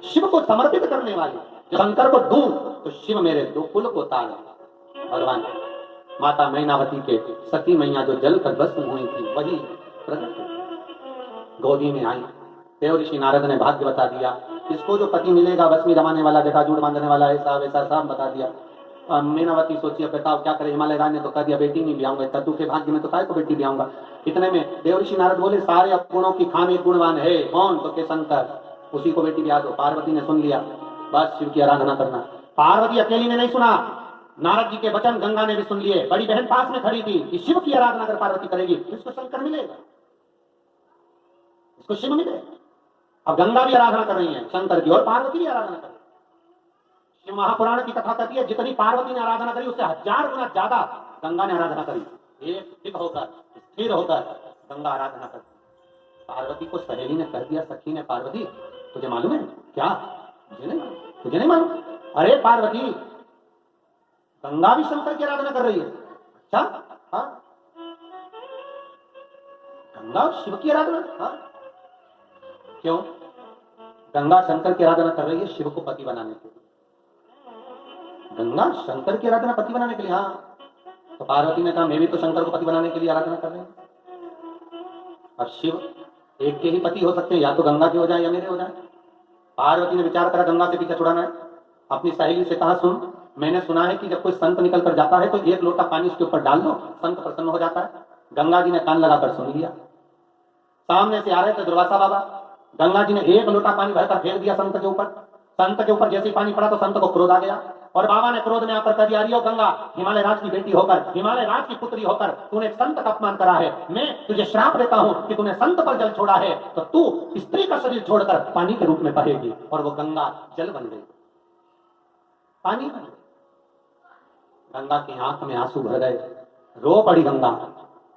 शिव को समर्पित करने वाली, जो शंकर को दूं तो शिव मेरे दो कुल को तार। भगवान माता मैनावती के सती मैया जो जल कर भस्म हुई थी वही प्रकट गोदी में आई। देव ऋषि नारद ने भाग्य बता दिया, इसको जो पति मिलेगा भस्मी जमाने वाला, जटाजूट बांधने वाला, ऐसा वैसा सब बता दिया। मीनावती सोची अब बताओ क्या करे, हिमालय राज ने तो कह दिया बेटी नहीं ब्याऊंगा, तू के भाग्य में तो काय को बेटी ब्याऊंगा। इतने में देव ऋषि नारद बोले सारे गुणों की खान एक गुणवान है, कौन? तो के शंकर, उसी को बेटी ब्याह दो। पार्वती ने सुन लिया, बस शिव की आराधना करना। पार्वती अकेली ने नहीं सुना, नारद जी के वचन गंगा ने भी सुन लिए। बड़ी बहन पास में खड़ी थी कि शिव की आराधना अगर पार्वती करेगी तो इसको शंकर मिलेगा, इसको शिव मिलेगा। अब गंगा भी आराधना कर रही है शंकर की और पार्वती भी आराधना कर रही है। शिव महापुराण की कथा कहती है जितनी पार्वती ने आराधना करी उससे 1000 गुना ज्यादा गंगा ने आराधना करी। एक स्थिर होकर गंगा आराधना करती। पार्वती को सहेली ने कर दिया, सखी ने, पार्वती तुझे मालूम है क्या? मुझे नहीं मालूम। तुझे नहीं मालूम? अरे पार्वती, गंगा भी शंकर की आराधना कर रही है। अच्छा, हाँ, गंगा शिव की आराधना? हाँ, क्यों? गंगा शंकर की आराधना कर रही है शिव को पति बनाने के लिए। गंगा शंकर की आराधना पति बनाने के लिए? हाँ। तो पार्वती ने कहा मैं भी तो शंकर को पति बनाने के लिए आराधना कर रही हूं। अब शिव एक के ही पति हो सकते हैं, या तो गंगा के हो जाए या मेरे हो जाए। पार्वती ने विचार करा गंगा से पीछा छुड़ाना है। अपनी सहेली से कहा सुन, मैंने सुना है कि जब कोई संत निकल कर जाता है तो 1 लोटा पानी उसके ऊपर डाल दो, संत प्रसन्न हो जाता है। गंगा जी ने कान लगाकर सुन लिया। सामने से आ रहे थे दुर्वासा बाबा। गंगा जी ने 1 लोटा पानी भरकर फेंक दिया संत के ऊपर। संत के ऊपर जैसे ही पानी पड़ा तो संत को क्रोध आ गया और बाबा ने क्रोध में आकर कह दिया, अरे गंगा, हिमालय राज की बेटी होकर, हिमालय राज की पुत्री होकर तूने संत का अपमान करा है। मैं तुझे श्राप देता हूं कि तूने संत पर जल छोड़ा है तो तू स्त्री का शरीर छोड़कर पानी के रूप में बहेगी। और वो गंगा जल बन गई, पानी बन गई। गंगा की आंख में आंसू भर गए, रो पड़ी गंगा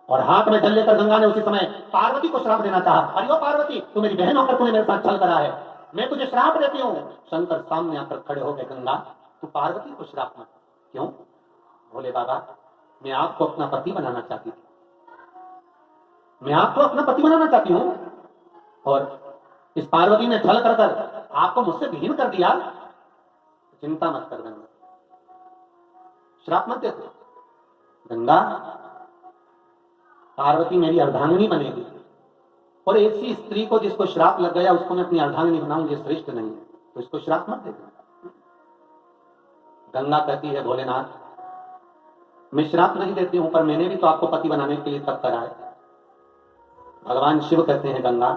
और हाथ में जल लेकर गंगा ने उसी समय पार्वती को श्राप देना चाहा। अरे पार्वती, तू मेरी बहन होकर तूने मेरे साथ छल करा है, मैं तुझे श्राप देती हूँ। शंकर सामने आकर खड़े हो गए, गंगा तू पार्वती को श्राप मत। क्यों? बोले बाबा, मैं आपको अपना पति बनाना चाहती थी, मैं आपको अपना पति बनाना चाहती हूँ और इस पार्वती ने छल कर कर आपको मुझसे विहीन कर दिया। चिंता मत कर गंगा, श्राप मत देते। गंगा, पार्वती मेरी अर्धांगिनी बनेगी और ऐसी स्त्री को जिसको श्राप लग गया उसको मैं अपनी अर्धांगिनी बनाऊंगी, श्रेष्ठ नहीं है, तो इसको श्राप मत देते। गंगा कहती है भोलेनाथ, मैं श्राप नहीं देती हूं पर मैंने भी तो आपको पति बनाने के लिए तप करा है। भगवान शिव कहते हैं गंगा,